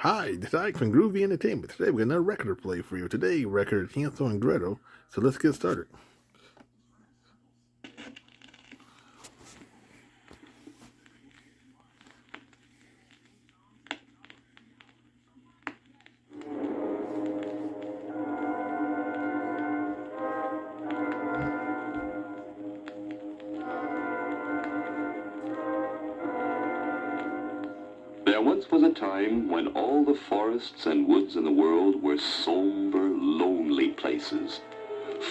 Hi, this is Ike from Groovy Entertainment. Today we got another record to play for you. Today, record Hansel and Gretel. So let's get started. There once was a time when all the forests and woods in the world were somber, lonely places,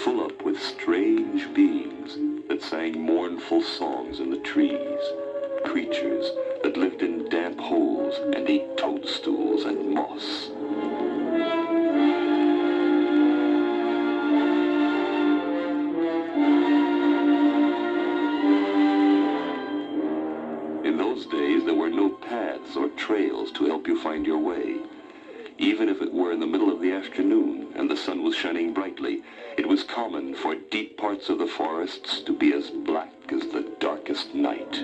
full up with strange beings that sang mournful songs in the trees, creatures that lived in damp holes and ate toadstools and moss. In those days, there were no paths or trails to help you find your way. Even if it were in the middle of the afternoon and the sun was shining brightly, it was common for deep parts of the forests to be as black as the darkest night.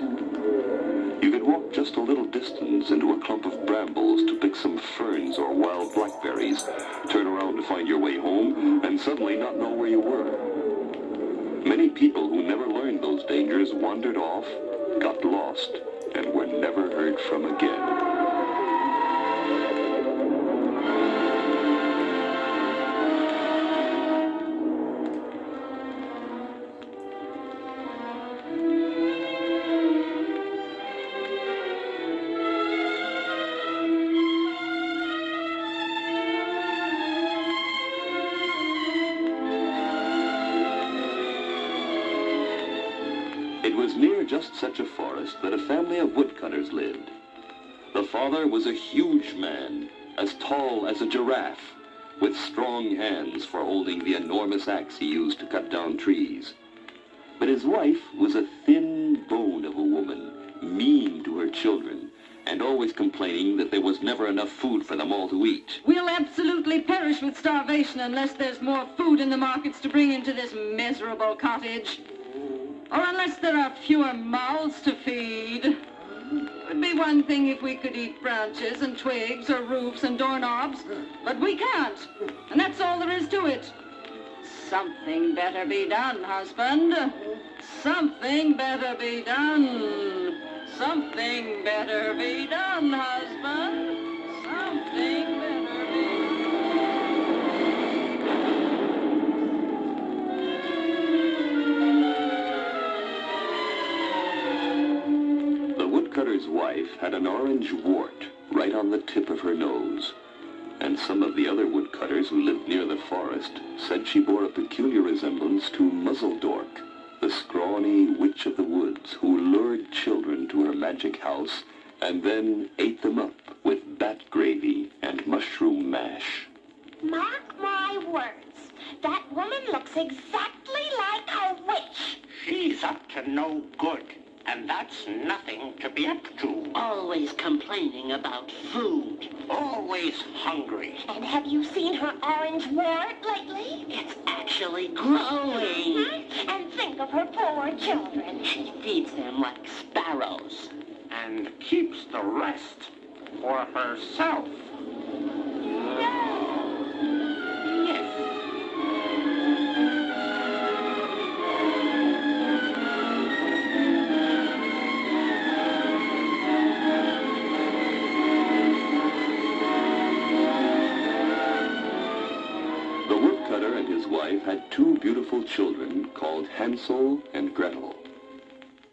You could walk just a little distance into a clump of brambles to pick some ferns or wild blackberries, turn around to find your way home, and suddenly not know where you were. Many people who never learned those dangers wandered off, got lost, and were never heard from again. It was near just such a forest that a family of woodcutters lived. The father was a huge man, as tall as a giraffe, with strong hands for holding the enormous axe he used to cut down trees. But his wife was a thin bone of a woman, mean to her children, and always complaining that there was never enough food for them all to eat. We'll absolutely perish with starvation unless there's more food in the markets to bring into this miserable cottage. Or unless there are fewer mouths to feed. It would be one thing if we could eat branches and twigs or roofs and doorknobs, but we can't, and that's all there is to it. Something better be done, husband. Something better be done. Something better be done, husband. Something better be done. Woodcutter's wife had an orange wart right on the tip of her nose, and some of the other woodcutters who lived near the forest said she bore a peculiar resemblance to Muzzledork, the scrawny witch of the woods who lured children to her magic house and then ate them up with bat gravy and mushroom mash. Mark my words, that woman looks exactly like a witch. She's up to no good. And that's nothing to be up to. Always complaining about food. Always hungry. And have you seen her orange wart lately? It's actually growing. And think of her poor children. She feeds them like sparrows. And keeps the rest for herself. Yes. His wife had two beautiful children called Hansel and Gretel.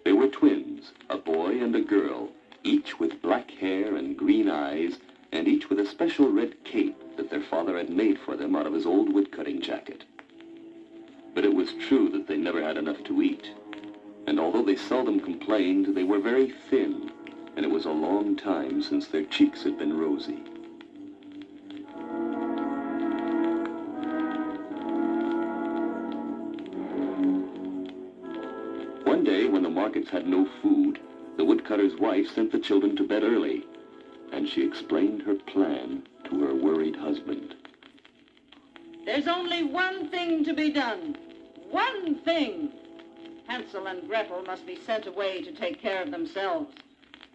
They were twins, a boy and a girl, each with black hair and green eyes, and each with a special red cape that their father had made for them out of his old woodcutting jacket. But it was true that they never had enough to eat, and although they seldom complained, they were very thin, and it was a long time since their cheeks had been rosy. One day, when the markets had no food, the woodcutter's wife sent the children to bed early, and she explained her plan to her worried husband. There's only one thing to be done. One thing. Hansel and Gretel must be sent away to take care of themselves.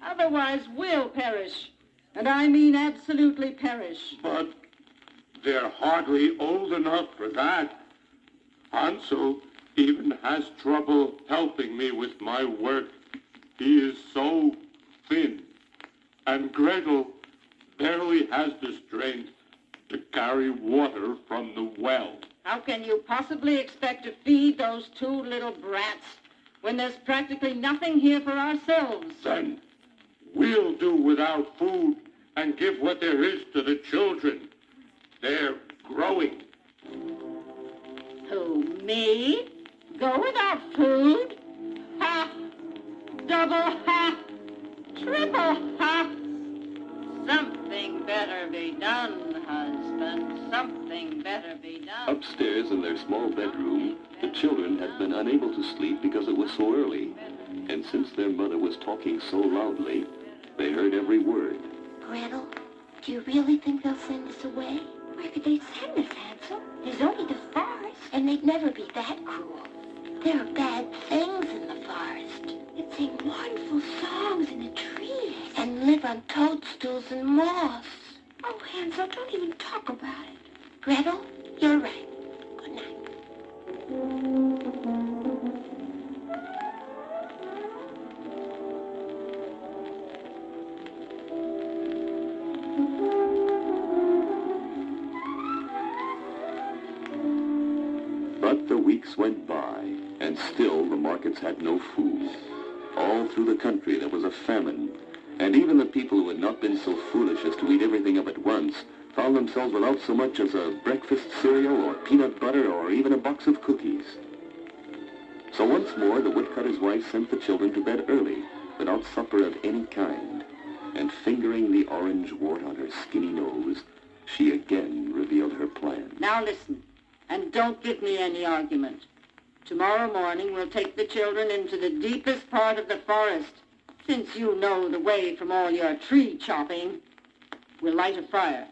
Otherwise we'll perish. And I mean absolutely perish. But they're hardly old enough for that. Hansel even has trouble helping me with my work. He is so thin. And Gretel barely has the strength to carry water from the well. How can you possibly expect to feed those two little brats when there's practically nothing here for ourselves? Then we'll do without food and give what there is to the children. They're growing. Who, me? Go without food? Ha! Double ha! Triple ha! Something better be done, husband. Something better be done. Upstairs in their small bedroom, the children had been unable to sleep because it was so early. And since their mother was talking so loudly, they heard every word. Gretel, do you really think they'll send us away? Where could they send us, Hansel? There's only the forest, and they'd never be that cruel. There are bad things in the forest. They sing mournful songs in the trees and live on toadstools and moss. Oh, Hansel, don't even talk about it. Gretel, you're right. Good night. But the weeks went by, and still the markets had no food. All through the country there was a famine, and even the people who had not been so foolish as to eat everything up at once found themselves without so much as a breakfast cereal or peanut butter or even a box of cookies. So once more the woodcutter's wife sent the children to bed early, without supper of any kind, and fingering the orange wart on her skinny nose, she again revealed her plan. Now listen, and don't give me any argument. Tomorrow morning we'll take the children into the deepest part of the forest, since you know the way from all your tree chopping. We'll light a fire,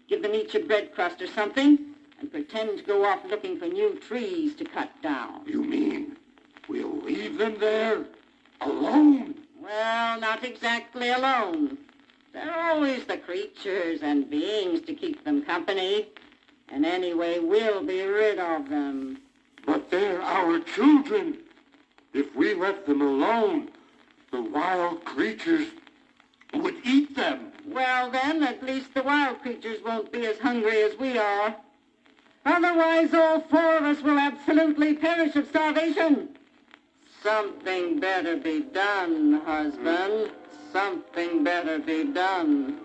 give them each a bread crust or something, and pretend to go off looking for new trees to cut down. You mean we'll leave them there alone? Well, not exactly alone. There are always the creatures and beings to keep them company. And anyway, we'll be rid of them. But they're our children. If we left them alone, the wild creatures would eat them. Well, then, at least the wild creatures won't be as hungry as we are. Otherwise, all four of us will absolutely perish of starvation. Something better be done, husband. Something better be done.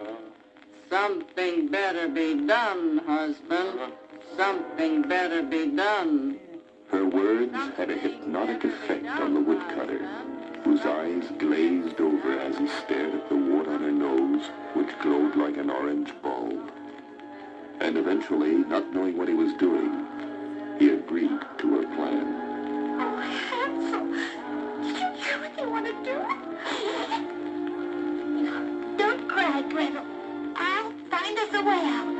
Something better be done, husband. Something better be done. Her words had a hypnotic effect on the woodcutter, whose eyes glazed over as he stared at the wart on her nose, which glowed like an orange bulb. And eventually, not knowing what he was doing, he agreed to her plan. Oh, Hansel, did you hear what they want to do? Don't cry, Gretel. I'll find us a way out.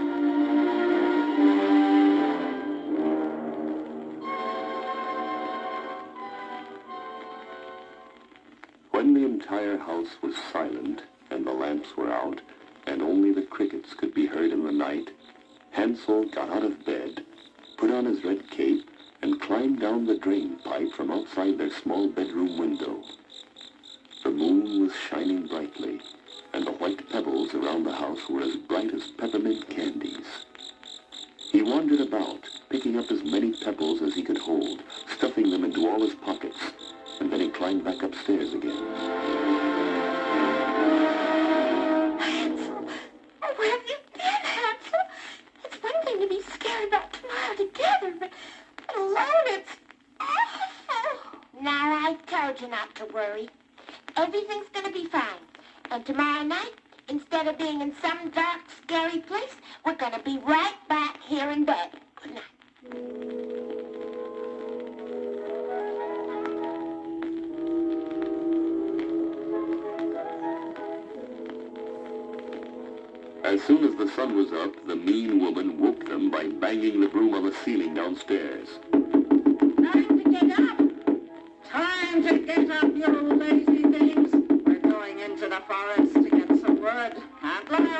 When the entire house was silent and the lamps were out and only the crickets could be heard in the night, Hansel got out of bed, put on his red cape, and climbed down the drain pipe from outside their small bedroom window. The moon was shining brightly, and the white pebbles around the house were as bright as peppermint candies. He wandered about, picking up as many pebbles as he could hold, stuffing them into all his pockets, and then he climbed back upstairs again. Hansel, oh, where have you been, Hansel? It's one thing to be scared about tomorrow together, but alone it's awful. Now I told you not to worry. Everything's gonna be fine. And tomorrow night, instead of being in some dark, scary place, we're gonna be right back here in bed. Good night. As soon as the sun was up, the mean woman woke them by banging the broom on the ceiling downstairs. Time to get up! Time to get up, you lazy things! We're going into the forest to get some wood. At last!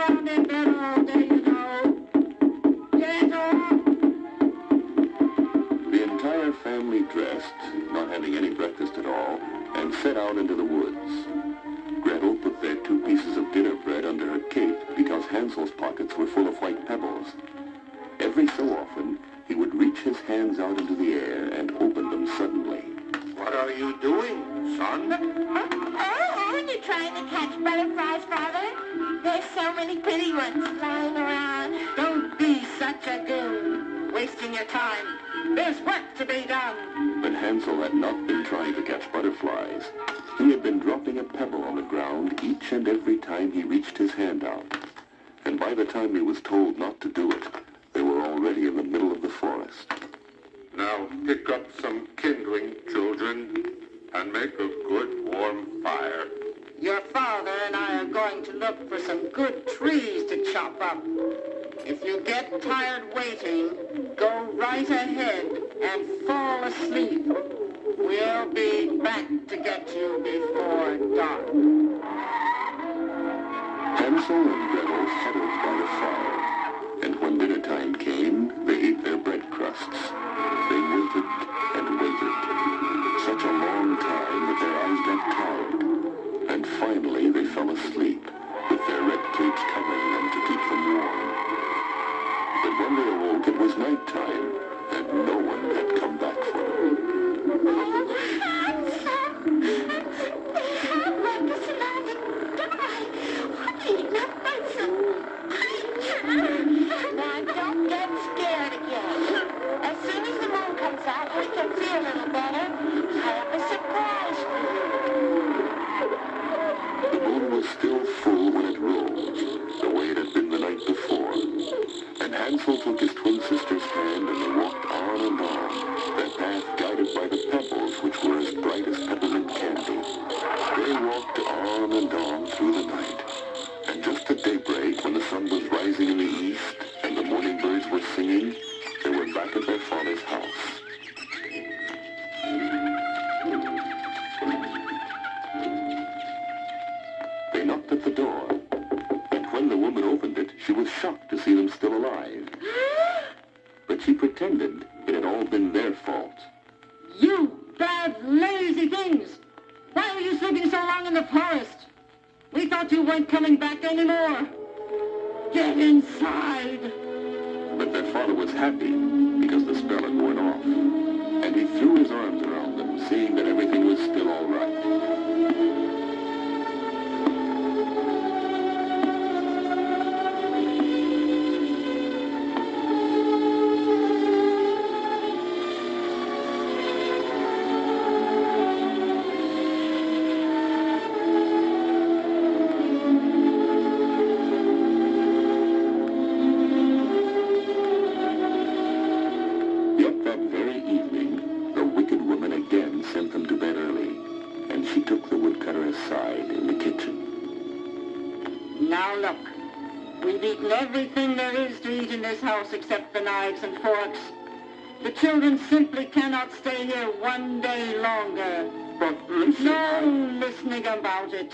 forests were full of white pebbles. Every so often, he would reach his hands out into the air and open them suddenly. What are you doing, son? Oh, you're trying to catch butterflies, Father? There's so many pretty ones flying around. Don't be such a goon, wasting your time. There's work to be done. But Hansel had not been trying to catch butterflies. He had been dropping a pebble on the ground each and every time he reached his hand out. And by the time he was told not to do it, they were already in the middle of the forest. Now pick up some kindling, children, and make a good warm fire. Your father and I are going to look for some good trees to chop up. If you get tired waiting, go right ahead and fall asleep. We'll be back to get you before dark. Hansel and Gretel huddled by the fire, and when dinner time came, they ate their bread crusts. They waited and waited, such a long time that their eyes got tired, and finally they fell asleep, with their red capes covering them to keep them warm. But when they awoke, it was night time, and no one had come back for them. Now, don't get scared again. As soon as the moon comes out, we can see a little better. I have a surprise for you. The moon was still full when it rose, the way it had been the night before. And Hansel took his twin sister's hand and they walked on and on, their path guided by the pebbles which were as bright as peppermint candy. They walked on and on through the night. And just at daybreak, when the sun was rising in the east and the morning birds were singing, they were back at their father's house. They knocked at the door, and when the woman opened it, she was shocked to see them still alive. But she pretended it had all been their fault. You bad, lazy things! Why were you sleeping so long in the forest? We thought you weren't coming back anymore. Get inside! But their father was happy because the spell had worn off, and he threw his arms around them, seeing that everything was still all right. Yet that very evening, the wicked woman again sent them to bed early, and she took the woodcutter aside in the kitchen. Now look, we've eaten everything there is to eat in this house except the knives and forks. The children simply cannot stay here one day longer. But listen, No listening about it.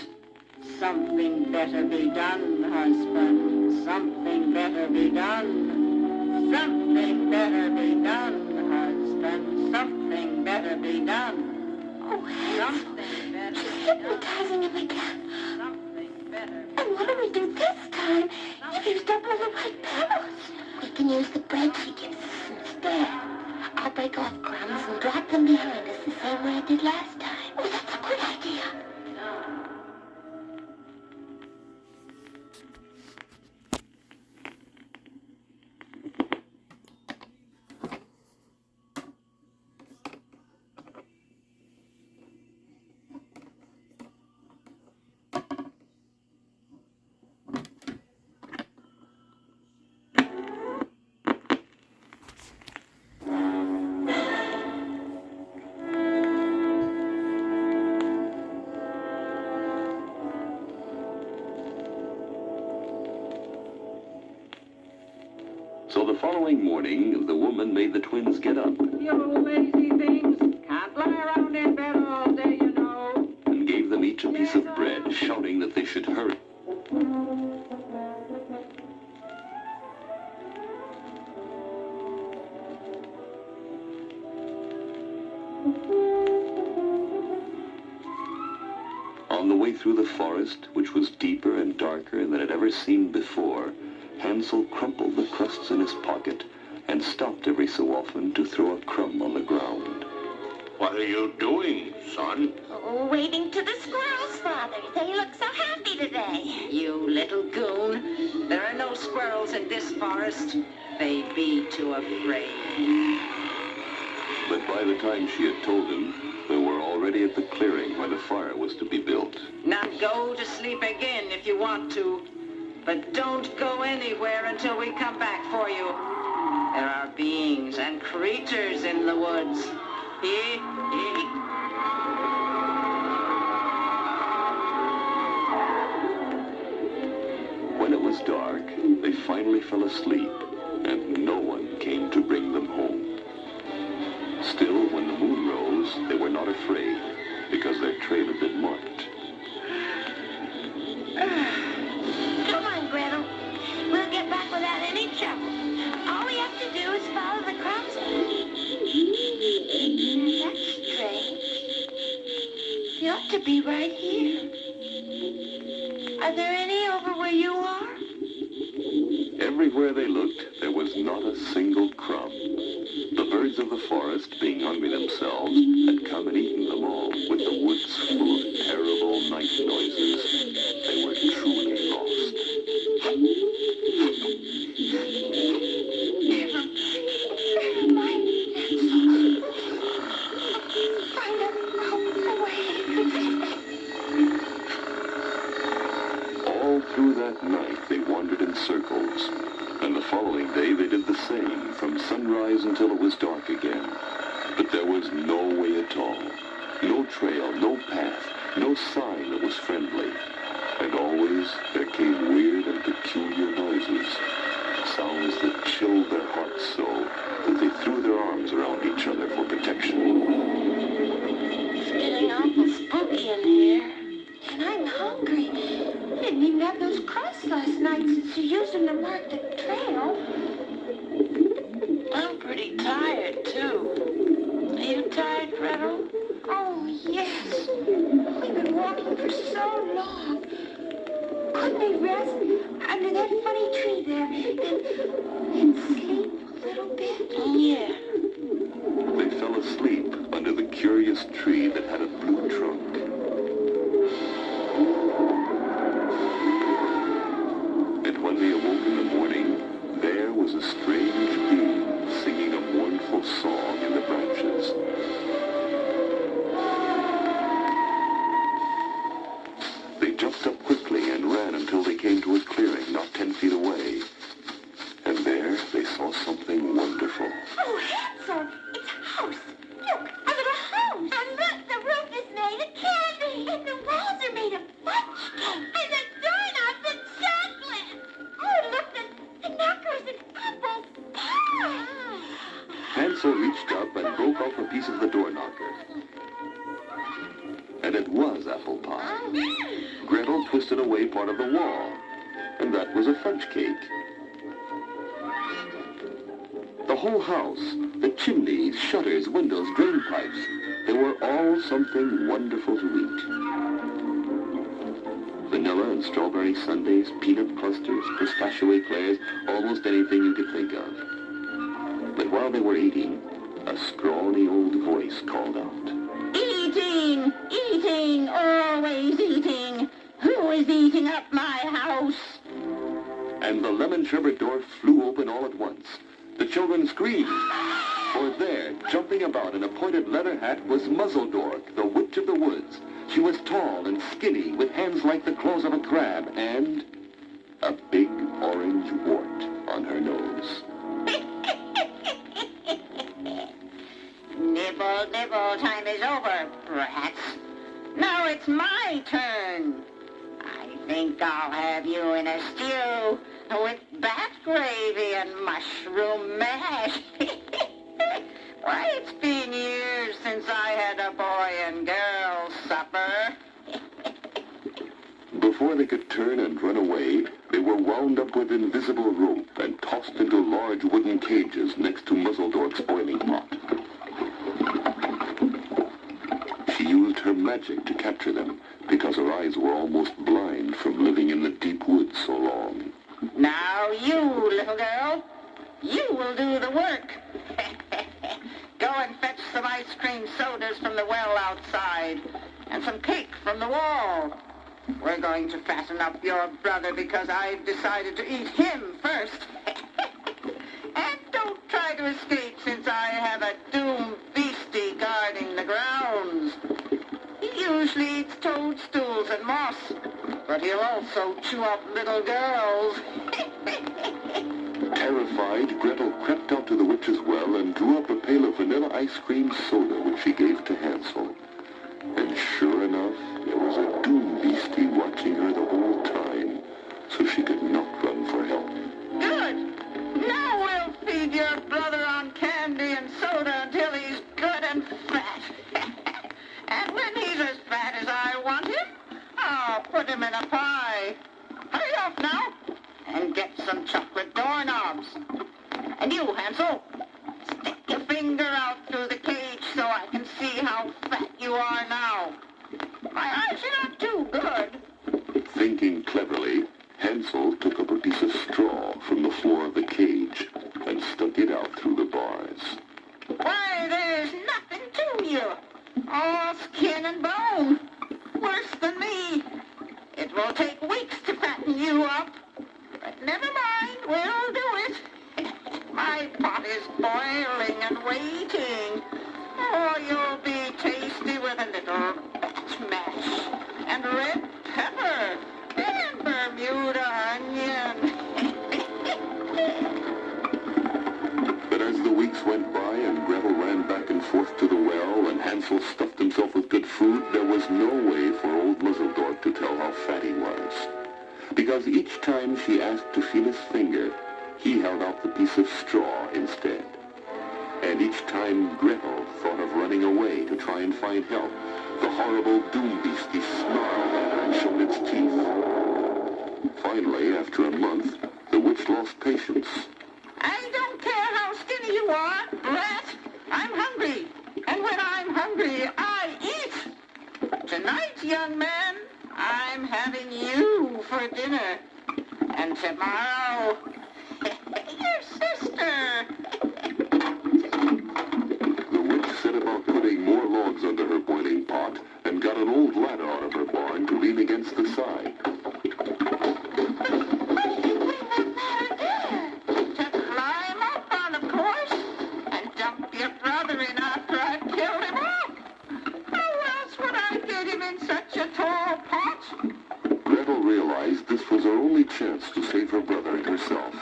Something better be done, husband. Something better be done. Something better be done, husband. Something better be done. Oh, Hansel, Something better she's be done. hypnotizing him again. Something better be And what do we do this time? You've used up all the white pebbles. We can use the bread she gives us instead. I'll break off crumbs and drop them behind us the same way I did last time. Oh, that's a good idea. So the following morning, the woman made the twins get up You lazy things. Can't lie around in bed all day, you know. and gave them each a piece of bread, shouting that they should hurry. On the way through the forest, which was deeper and darker than it had ever seemed before, Hansel crumpled the crusts in his pocket and stopped every so often to throw a crumb on the ground. What are you doing, son? Oh, waving to the squirrels, Father. They look so happy today. You little goon. There are no squirrels in this forest. They'd be too afraid. But by the time she had told him, they were already at the clearing where the fire was to be built. Now go to sleep again if you want to. But don't go anywhere until we come back for you. There are beings and creatures in the woods. When it was dark, they finally fell asleep, and no one came to bring them home. Still, when the moon rose, they were not afraid, because their trail had been marked. Come on, Gretel. We'll get back without any trouble. All we have to do is follow the crumbs. That's strange. They ought to be right here. Are there any over where you are? Everywhere they looked, there was not a single crumb. The birds of the forest, being hungry themselves, had come and eaten them all, with the woods full of terrible night noises. They were truly lost. Never mind. Find a way. All through that night, they wandered in circles. And the following day, they did the same, from sunrise until it was dark again. But there was no way at all. No trail, no path, no sign that was friendly. And always there came weird and peculiar noises. Sounds that chilled their hearts so that they threw their arms around each other for protection. It's getting awful spooky in here. And I'm hungry. I didn't even have those crusts last night since you used them to mark the trail. I'm pretty tired, too. Are you tired, Gretel? Oh, yes. We've been walking for so long. Couldn't we rest under that funny tree there and sleep a little bit? Yeah. They fell asleep under the curious tree that had a blue trunk. And when they awoke in the morning, there was a strange being singing a mournful song in the branches. They jumped up quickly and ran until they came to a clearing not 10 feet away. And there they saw something wonderful. Oh, Hansel, it's a house. Look, a little house. And look, the roof is made of candy. And the walls are made of fudge cake. And the doorknobs are chocolate. Oh, look, the knockers and apples pie. Hansel reached up and broke off a piece of the door knocker. And it was apple pie. Gretel twisted away part of the wall, and that was a fudge cake. The whole house, the chimneys, shutters, windows, drain pipes, they were all something wonderful to eat. Vanilla and strawberry sundaes, peanut clusters, pistachio eclairs, almost anything you could think of. But while they were eating, a scrawny old voice called out. Eating, eating, always eating. Who is eating up my house? And the lemon sherbet door flew open all at once. The children screamed, for there, jumping about in a pointed leather hat, was Muzzledork, the witch of the woods. She was tall and skinny, with hands like the claws of a crab, and a big orange wart on her nose. Nibble, nibble, time is over, rats. Now it's my turn. I think I'll have you in a stew with bat gravy and mushroom mash. Why, it's been years since I had a boy and girl supper. Before they could turn and run away, they were wound up with invisible rope and tossed into large wooden cages next to Muzzledork's boiling pot. She used her magic to capture them, because her eyes were almost blind from living in the deep woods so long. Now you will do the work. Go and fetch some ice cream sodas from the well outside, and some cake from the wall. We're going to fatten up your brother because I've decided to eat him first. And don't try to escape since I have a doomed beastie guarding the grounds. He usually eats toadstools and moss, but he'll also chew up little girls. Terrified, Gretel crept out to the witch's well and drew up a pail of vanilla ice cream soda, which she gave to Hansel. And sure enough, there was a doom beastie watching her the whole time, so she could not run for help. Good! Now we'll feed your brother on candy and soda until he's good and fat. And when he's as fat as I want him, I'll put him in a pie. Hurry up now, and get some chocolate doorknobs. And you, Hansel, stick your finger out through the cage so I can see how fat you are now. My eyes are not too good. Thinking cleverly, Hansel took up a piece of straw from the floor of the cage and stuck it out through the bars. Why, there's nothing to you. All skin and bone. Worse than me. It will take weeks to fatten you up. But never mind, we'll do it. My pot is boiling and waiting. Oh, you'll be tasty with a little smash and red pepper and Bermuda onion. But as the weeks went by and Gretel ran back and forth to the well and Hansel stuffed himself with good food, there was no way for old Muzzledorp to tell how fat he was. Because each time she asked to feel his finger, he held out the piece of straw instead. And each time Gretel thought of running away to try and find help, the horrible doom beastie snarled at her and showed its teeth. Finally, after a month, the witch lost patience. I don't care how skinny you are, brat. I'm hungry. And when I'm hungry, I eat. Tonight, young man, I'm having you for dinner. And tomorrow, your sister. The witch set about putting more logs under her boiling pot and got an old ladder out of her barn to lean against the side. To climb up on, of course, and dump your brother in after I've killed him off. How else would I get him in such a tall pot? Gretel realized this was her only chance to save her brother and herself,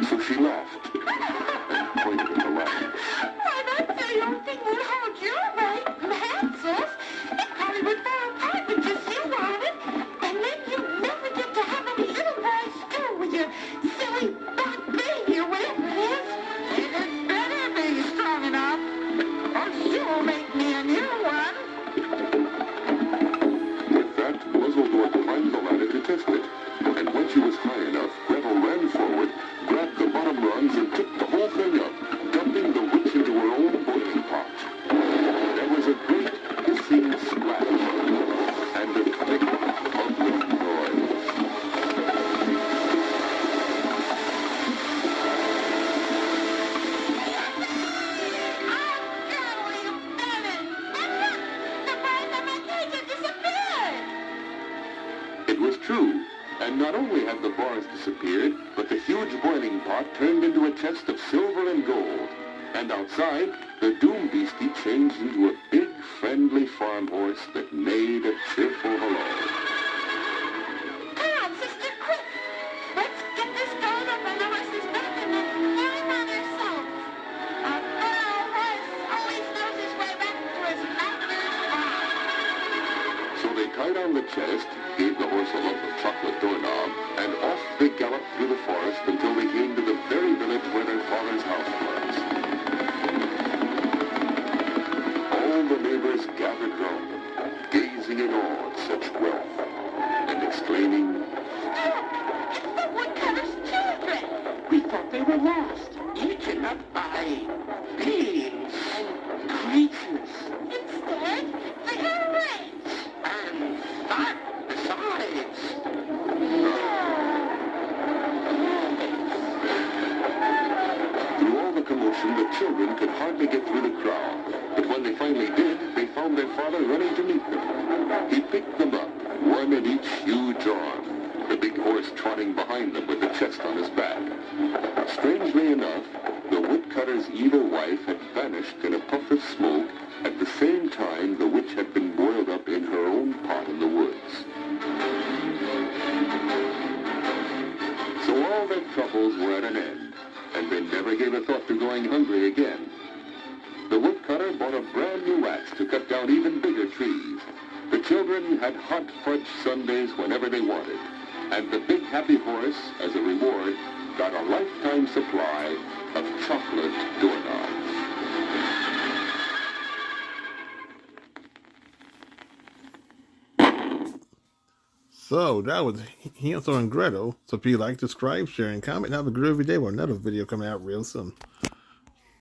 so she laughed and pointed at the ladder. Why, that's the only thing would hold you right, Hansel. It probably would fall apart with just you on it. And then you'd never get to have any little boys too with your silly black baby or whatever it is. It had better be strong enough, or you'll make me a new one. With that, Muzzledorp climbed the ladder to test it, and when she was high enough, Gretel ran forward, grabbed the bottom rungs, and took the whole thing up, dumping the witch into her own boiling pot. There was a great hissing splash, and a thick, ugly noise. It was true, and not only had the bars disappeared, but the huge boiling pot turned into a chest of silver and gold. And outside, the doom beastie changed into a big, friendly farm horse that neighed a cheerful hello. Come on, sister, quick. Let's get this going up on the horse's back and then carry him on ourselves. A good old horse always knows his way back to his master's farm. So they tied on the chest, gave the horse a lump of chocolate doorknob, and off they galloped through the forest until they came to the very village where their father's house was. All the neighbors gathered round them, gazing in awe at such wealth, and exclaiming, Look, it's the woodcutter's children. We thought they were lost, Eaten up by beings and creatures instead they are rich. and fat besides. celebration, the children could hardly get through the crowd. But when they finally did, they found their father running to meet them. He picked them up, one in each huge arm, the big horse trotting behind them with the chest on his back. Strangely enough, the woodcutter's evil wife had vanished in a puff of smoke at the same time the witch had been boiled up in her own pot in the woods. So all their troubles were at an end, and they never gave a thought to going hungry again. The woodcutter bought a brand new axe to cut down even bigger trees. The children had hot fudge sundaes whenever they wanted, and the big happy horse, as a reward, got a lifetime supply of chocolate doorknobs. So that was Hansel and Gretel. So if you like, subscribe, share, and comment, and have a groovy day with another video coming out real soon.